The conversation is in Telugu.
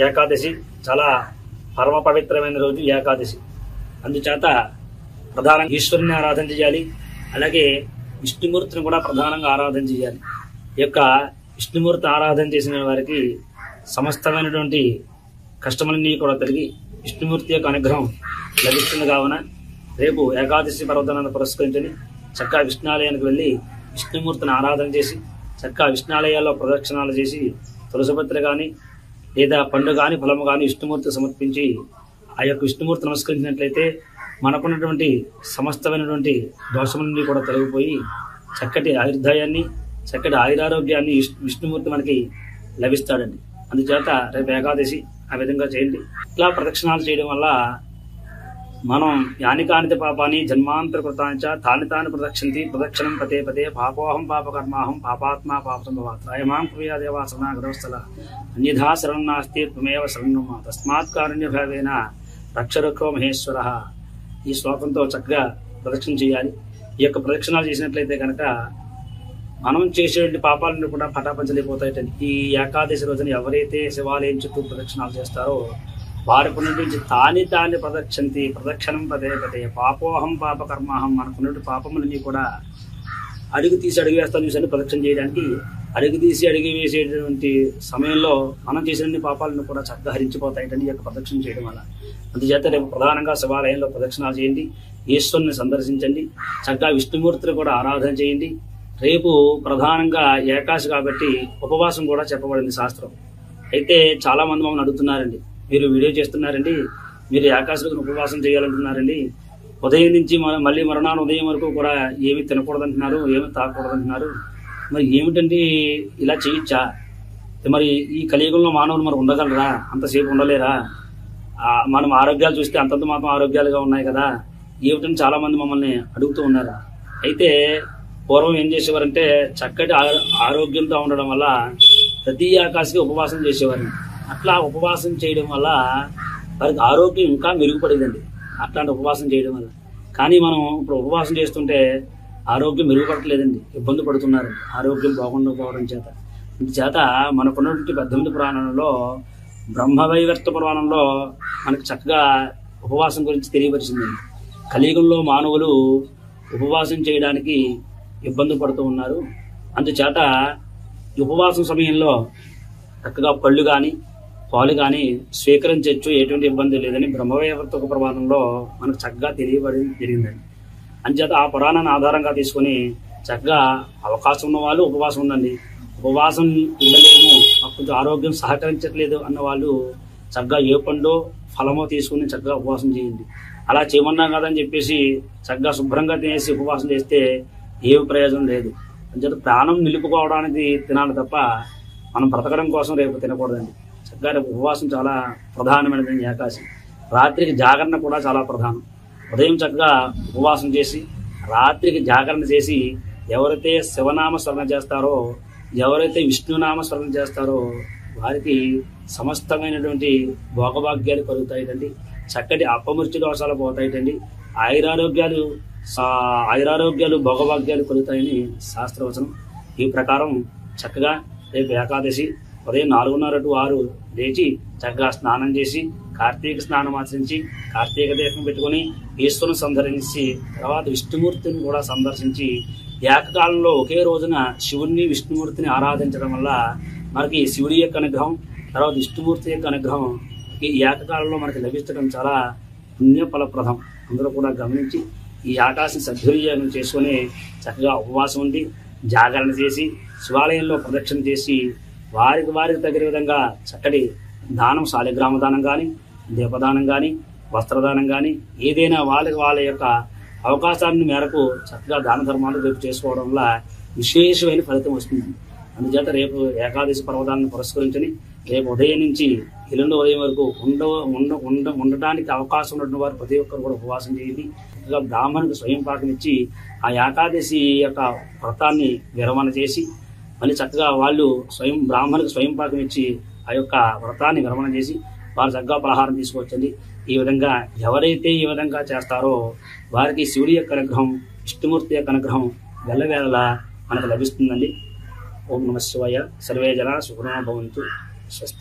ఏకాదశి చాలా పరమ పవిత్రమైన రోజు ఏకాదశి. అందుచేత ప్రధానంగా ఈశ్వరుని ఆరాధన చేయాలి. అలాగే విష్ణుమూర్తిని కూడా ప్రధానంగా ఆరాధన చేయాలి. ఈ యొక్క విష్ణుమూర్తి ఆరాధన చేసిన వారికి సమస్తమైనటువంటి కష్టములన్నీ కూడా తొలగి విష్ణుమూర్తి యొక్క అనుగ్రహం లభిస్తుంది. కావున రేపు ఏకాదశి పర్వదినాన్ని పురస్కరించుకొని చక్కగా విష్ణాలయానికి వెళ్ళి విష్ణుమూర్తిని ఆరాధన చేసి చక్కగా విష్ణాలయాల్లో ప్రదక్షిణాలు చేసి తులసిపత్రి కానీ లేదా పండు కానీ ఫలము కానీ విష్ణుమూర్తి సమర్పించి ఆ యొక్క విష్ణుమూర్తి నమస్కరించినట్లయితే మనకున్నటువంటి సమస్తమైనటువంటి దోషములన్నీ కూడా తొలగిపోయి చక్కటి ఆయుర్దాయాన్ని చక్కటి ఆయురారోగ్యాన్ని విష్ణుమూర్తి మనకి లభిస్తాడండి. అందుచేత రేపు ఏకాదశి ఆ విధంగా చేయండి. ఇట్లా ప్రదక్షిణాలు చేయడం వల్ల మనం యాని కానిత పాపాన్ని జన్మాంతర కృతాంచ తాని తాని ప్రదక్షింతి ప్రదక్షిణం పదే పదే పాపోహం పాపకర్మాహం పాపాత్మా పాపసంభవాత్రాయమాం క్రియాదేవా శరణాగతవత్సల అన్యథా శరణం నాస్తి త్వమేవ శరణం తస్మాత్ కారుణ్యభావేన రక్షరక్షో మహేశ్వర. ఈ శ్లోకంతో చక్కగా ప్రదక్షిణ చేయాలి. ఈ యొక్క ప్రదక్షిణాలు చేసినట్లయితే కనుక మనం చేసేటువంటి పాపాలను కూడా పటాపంచలేకపోతాయి. ఈ ఏకాదశి రోజున ఎవరైతే శివాలయం చుట్టూ ప్రదక్షిణాలు చేస్తారో వారికి ఉన్నటువంటి తాని ప్రదక్షింతి ప్రదక్షిణం పదే పదే పాపోహం పాపకర్మాహం మనకున్నటువంటి పాపములన్నీ కూడా అడుగు తీసి అడుగు వేస్తాను చూసాను. ప్రదక్షిణ చేయడానికి అడుగు తీసి అడుగు వేసేటువంటి సమయంలో మనం చేసిన పాపాలను కూడా చక్కగా హరించిపోతాయండి ఈ యొక్క ప్రదక్షిణ చేయడం వల్ల. అందుచేత రేపు ప్రధానంగా శివాలయంలో ప్రదక్షిణాలు చేయండి, ఈశ్వరుని సందర్శించండి, చక్కగా విష్ణుమూర్తిని కూడా ఆరాధన చేయండి. రేపు ప్రధానంగా ఏకాదశి కాబట్టి ఉపవాసం కూడా చెప్పబడింది శాస్త్రం. అయితే చాలా మంది మమ్మల్ని అడుగుతున్నారండి, మీరు వీడియో చేస్తున్నారండి, మీరు ఏకాదశి రోజున ఉపవాసం చేయాలంటున్నారండి, ఉదయం నుంచి మళ్ళీ మరణాన్ని ఉదయం వరకు కూడా ఏమి తినకూడదంటున్నారు, ఏమి తాగకూడదంటున్నారు, మరి ఏమిటండి ఇలా చేయొచ్చా? మరి ఈ కలియుగంలో మానవులు మరి ఉండగలరా? అంతసేపు ఉండలేరా? మనం ఆరోగ్యాలు చూస్తే అంతంత మాత్రం ఆరోగ్యాలుగా ఉన్నాయి కదా, ఏమిటని చాలా మంది మమ్మల్ని అడుగుతూ ఉన్నారు. అయితే పూర్వం ఏం చేసేవారంటే చక్కటి ఆరోగ్యంతో ఉండడం వల్ల ప్రతి ఏకాదశికి ఉపవాసం చేసేవారు. అట్లా ఉపవాసం చేయడం వల్ల వారికి ఆరోగ్యం ఇంకా మెరుగుపడేదండి అట్లాంటి ఉపవాసం చేయడం వల్ల. కానీ మనం ఇప్పుడు ఉపవాసం చేస్తుంటే ఆరోగ్యం మెరుగుపడట్లేదండి, ఇబ్బంది పడుతున్నారు ఆరోగ్యం బాగుండకపోవడం చేత. చేత మనకున్నటువంటి 18 పురాణంలో బ్రహ్మవైవర్త పురాణంలో మనకు చక్కగా ఉపవాసం గురించి తెలియపరిచిందండి. కలియుగంలో మానవులు ఉపవాసం చేయడానికి ఇబ్బంది పడుతూ ఉన్నారు. అందుచేత ఉపవాసం సమయంలో చక్కగా పళ్ళు కానీ పాలు కానీ స్వీకరించవచ్చు, ఎటువంటి ఇబ్బంది లేదని బ్రహ్మవైవర్త పురాణంలో మనకు చక్కగా జరిగిందండి. అంచేత ఆ పురాణాన్ని ఆధారంగా తీసుకుని చక్కగా అవకాశం ఉన్న వాళ్ళు ఉపవాసం ఉండండి, ఉపవాసం ఉండలేము కొంచెం ఆరోగ్యం సహకరించట్లేదు అన్న వాళ్ళు చక్కగా ఏ పండో ఫలమో తీసుకుని చక్కగా ఉపవాసం చేయండి. అలా చేయమన్నాం కదని చెప్పేసి చక్కగా శుభ్రంగా తినేసి ఉపవాసం చేస్తే ఏమి ప్రయోజనం లేదు. అంచేత ప్రాణం నిలుపుకోవడానికి తినాలి తప్ప మనం బ్రతకడం కోసం రేపు తినకూడదండి. చక్కగా రేపు ఉపవాసం చాలా ప్రధానమైనది. ఏకాదశి రాత్రికి జాగరణ కూడా చాలా ప్రధానం. ఉదయం చక్కగా ఉపవాసం చేసి రాత్రికి జాగరణ చేసి ఎవరైతే శివనామ స్మరణ చేస్తారో, ఎవరైతే విష్ణునామ స్మరణ చేస్తారో వారికి సమస్తమైనటువంటి భోగభాగ్యాలు కలుగుతాయిటండి, చక్కటి అపమృత్యు దోషాలు పోతాయిటండి, ఆయురారోగ్యాలు భోగభాగ్యాలు కలుగుతాయని శాస్త్రవచనం. ఈ ప్రకారం చక్కగా రేపు ఏకాదశి ఉదయం 4:30 to 6 లేచి చక్కగా స్నానం చేసి కార్తీక స్నానం ఆచరించి కార్తీక దీపం పెట్టుకుని ఈశ్వరుని సందర్శించి తర్వాత విష్ణుమూర్తిని కూడా సందర్శించి ఏకకాలంలో ఒకే రోజున శివుణ్ణి విష్ణుమూర్తిని ఆరాధించడం వల్ల మనకి శివుడి యొక్క అనుగ్రహం తర్వాత విష్ణుమూర్తి యొక్క అనుగ్రహం ఈ ఏకకాలంలో మనకి లభించడం చాలా పుణ్యఫలప్రదం. అందరూ కూడా గమనించి ఈ ఆకాశం సద్వినియోగం చేసుకుని చక్కగా ఉపవాసం ఉండి జాగరణ చేసి శివాలయంలో ప్రదక్షిణ చేసి వారికి తగిన విధంగా చక్కటి దానం, శాలిగ్రామ దానం కానీ దీపదానం కానీ వస్త్రదానం కానీ ఏదైనా వాళ్ళ యొక్క అవకాశాన్ని మేరకు చక్కగా దాన ధర్మాలు రేపు చేసుకోవడం వల్ల విశేషమైన ఫలితం వస్తుంది. అందుచేత రేపు ఏకాదశి పర్వదాన్ని పురస్కరించుని రేపు ఉదయం నుంచి ఎల్లుండి ఉదయం వరకు ఉండటానికి అవకాశం ఉన్నటువంటి వారు ప్రతి ఒక్కరు కూడా ఉపవాసం చేయండి. బ్రాహ్మణునికి స్వయం పాకం ఇచ్చి ఆ ఏకాదశి యొక్క వ్రతాన్ని విరమణ చేసి మళ్ళీ చక్కగా వాళ్ళు బ్రాహ్మణునికి స్వయం పాకం ఇచ్చి ఆ యొక్క వ్రతాన్ని విరమణ చేసి వారు చక్కగా పలహారం తీసుకోవచ్చండి. ఈ విధంగా ఎవరైతే ఈ విధంగా చేస్తారో వారికి శివుడి యొక్క అనుగ్రహం విష్ణుమూర్తి యొక్క అనుగ్రహం వెళ్ళవేళలా మనకు లభిస్తుందండి. ఓం నమః శివాయ. సర్వే జనా సుఖినో భవంతు. స్వస్తి.